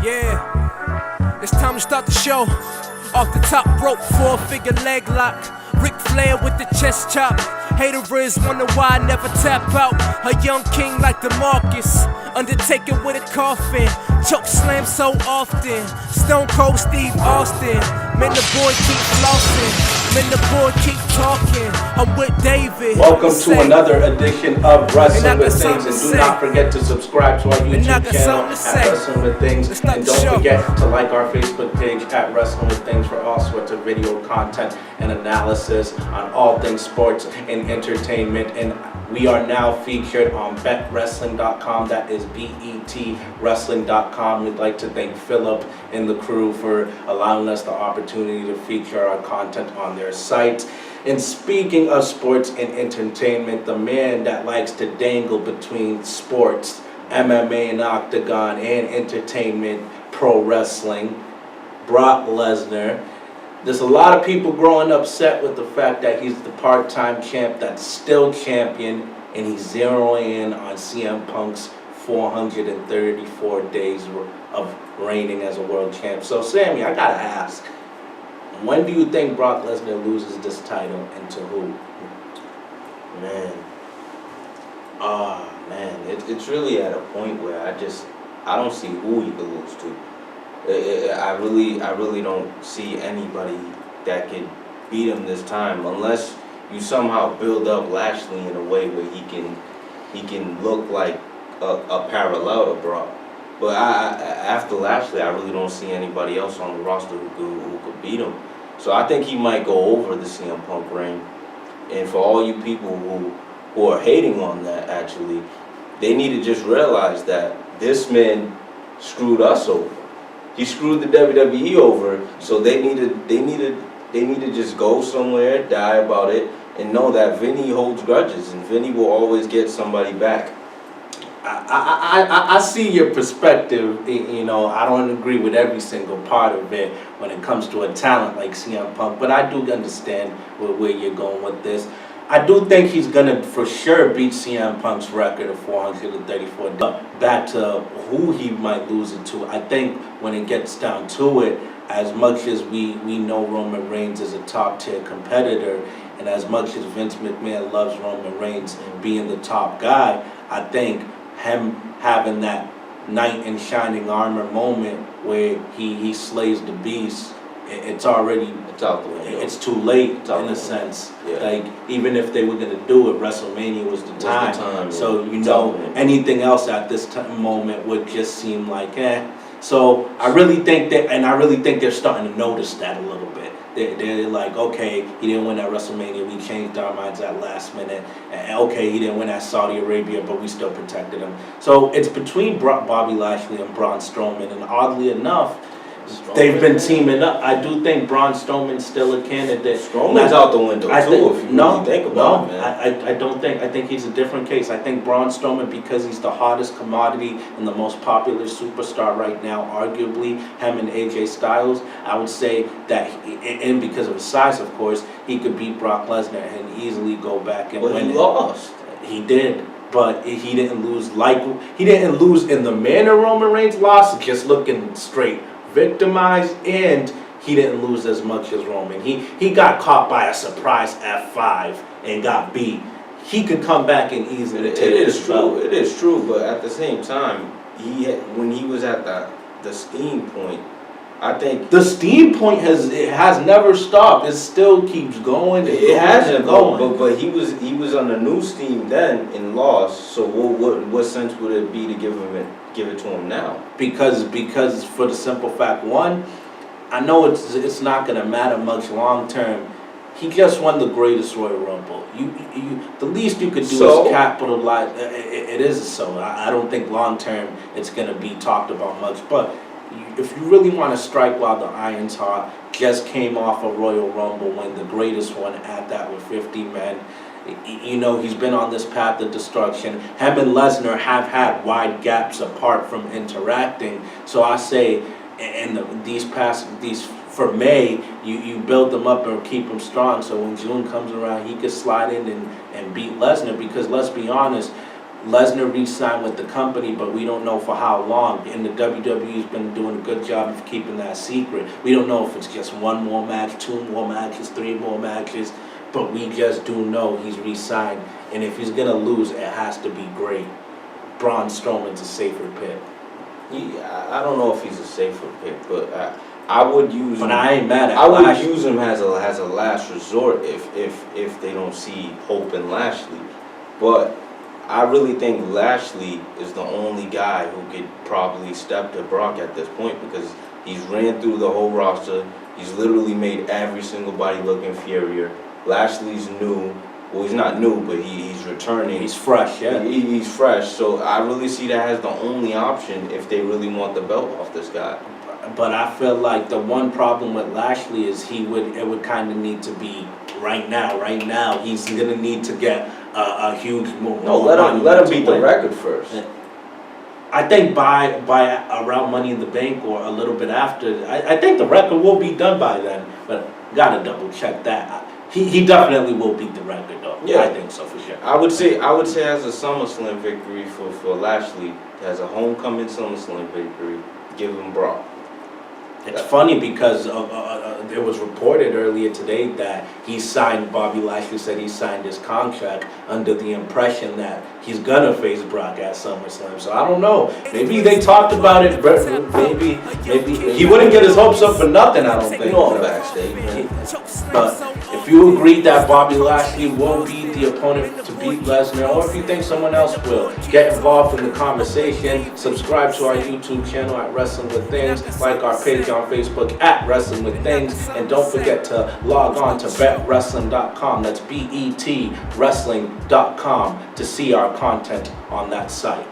Yeah, it's time to start the show. Off the top rope, 4-figure leg lock. Ric Flair with the chest chop. Haters wonder why I never tap out. A young king like DeMarcus. Undertaker with a coffin. Choke slam so often. Stone Cold Steve Austin. Man, the boy keep flossing. Man, the boy keep talking. I'm with David. Welcome to another edition of Wrestling with Things, and do not forget to subscribe to our YouTube channel at Wrestling with Things, and don't forget to like our Facebook page at Wrestling with Things for all sorts of video content and analysis on all things sports and entertainment. And we are now featured on betwrestling.com. That is BET Wrestling.com. We'd like to thank Philip and the crew for allowing us the opportunity to feature our content on their site. And speaking of sports and entertainment, the man that likes to dangle between sports, MMA and Octagon, and entertainment, pro wrestling, Brock Lesnar. There's a lot of people growing upset with the fact that he's the part-time champ that's still champion, and he's zeroing in on CM Punk's 434 days of reigning as a world champ. So, Sammy, I gotta ask, when do you think Brock Lesnar loses this title, and to who? It's really at a point where I don't see who he could lose to. I really don't see anybody that could beat him this time, unless you somehow build up Lashley in a way where he can look like a parallel to Brock. But after Lashley, I really don't see anybody else on the roster who could beat him. So I think he might go over the CM Punk reign. And for all you people who are hating on that, actually, they need to just realize that this man screwed us over. He screwed the WWE over, so they need to just go somewhere, die about it, and know that Vinny holds grudges, and Vinny will always get somebody back. I see your perspective. You know, I don't agree with every single part of it when it comes to a talent like CM Punk, but I do understand where you're going with this. I do think he's going to for sure beat CM Punk's record of 434. Back to who he might lose it to, I think when it gets down to it, as much as we know Roman Reigns is a top-tier competitor, and as much as Vince McMahon loves Roman Reigns being the top guy, I think him having that knight in shining armor moment where he slays the beast, it's out the window. It's too late in a sense. Yeah. Like, even if they were going to do it, WrestleMania was the time. So, anything else at this moment would just seem like, eh. So, I really think they're starting to notice that a little bit. They're like, okay, he didn't win at WrestleMania, we changed our minds at last minute. And okay, he didn't win at Saudi Arabia, but we still protected him. So, it's between Bobby Lashley and Braun Strowman, and oddly enough, they've been teaming up. I do think Braun Strowman's still a candidate. Strowman's out the window too, if you really think about it, man. I don't think. I think he's a different case. I think Braun Strowman, because he's the hottest commodity and the most popular superstar right now, arguably, him and AJ Styles, I would say that, and because of his size, of course, he could beat Brock Lesnar and easily go back and win. But he lost. He did. But he didn't lose in the manner Roman Reigns lost, just looking straight victimized, and he didn't lose as much as Roman. He got caught by a surprise F5 and got beat. He could come back and easily take this belt. It is true, but at the same time, when he was at the steam point, I think the steam point has never stopped. It still keeps going. It hasn't going. But he was on the new steam then and lost. So what sense would it be to give it to him now? Because for the simple fact, one, I know it's not going to matter much long term. He just won the greatest Royal Rumble. The least you could do is capitalize. It is so. I don't think long term it's going to be talked about much. But if you really want to strike while the iron's hot, just came off a Royal Rumble win, the greatest one at that with 50 men. You know, he's been on this path of destruction. Him and Lesnar have had wide gaps apart from interacting. So I say, for May, you build them up and keep them strong. So when June comes around, he could slide in and beat Lesnar. Because let's be honest, Lesnar re-signed with the company, but we don't know for how long. And the WWE's been doing a good job of keeping that secret. We don't know if it's just one more match, two more matches, three more matches, but we just do know he's re-signed. And if he's gonna lose, it has to be great. Braun Strowman's a safer pick. I don't know if he's a safer pick, but I would use. But him. I ain't mad at I would Lashley. use him as a last resort if they don't see hope in Lashley. But I really think Lashley is the only guy who could probably step to Brock at this point because he's ran through the whole roster. He's literally made every single body look inferior. Lashley's new. Well, he's not new, but he's returning. He's fresh, yeah. He's fresh. So I really see that as the only option if they really want the belt off this guy. But I feel like the one problem with Lashley is it would kind of need to be right now. Right now, he's gonna need to get a huge move. No, let him beat the record first. I think by around Money in the Bank or a little bit after, I think the record will be done by then. But gotta double check that. He definitely will beat the record though. Yeah. I think so for sure. I would say as a SummerSlam victory for Lashley, as a homecoming SummerSlam victory, give him Brock. It's funny because it was reported earlier today that Bobby Lashley said he signed his contract under the impression that he's gonna face Brock at SummerSlam. So I don't know. Maybe they talked about it. Maybe he wouldn't get his hopes up for nothing. I don't think. You know, backstage, man. But if you agree that Bobby Lashley will be the opponent to beat Lesnar, or if you think someone else will, get involved in the conversation. Subscribe to our YouTube channel at Wrestling with Things. Like our page on Facebook at Wrestling with Things. And don't forget to log on to betwrestling.com. That's BET wrestling.com to see our content on that site.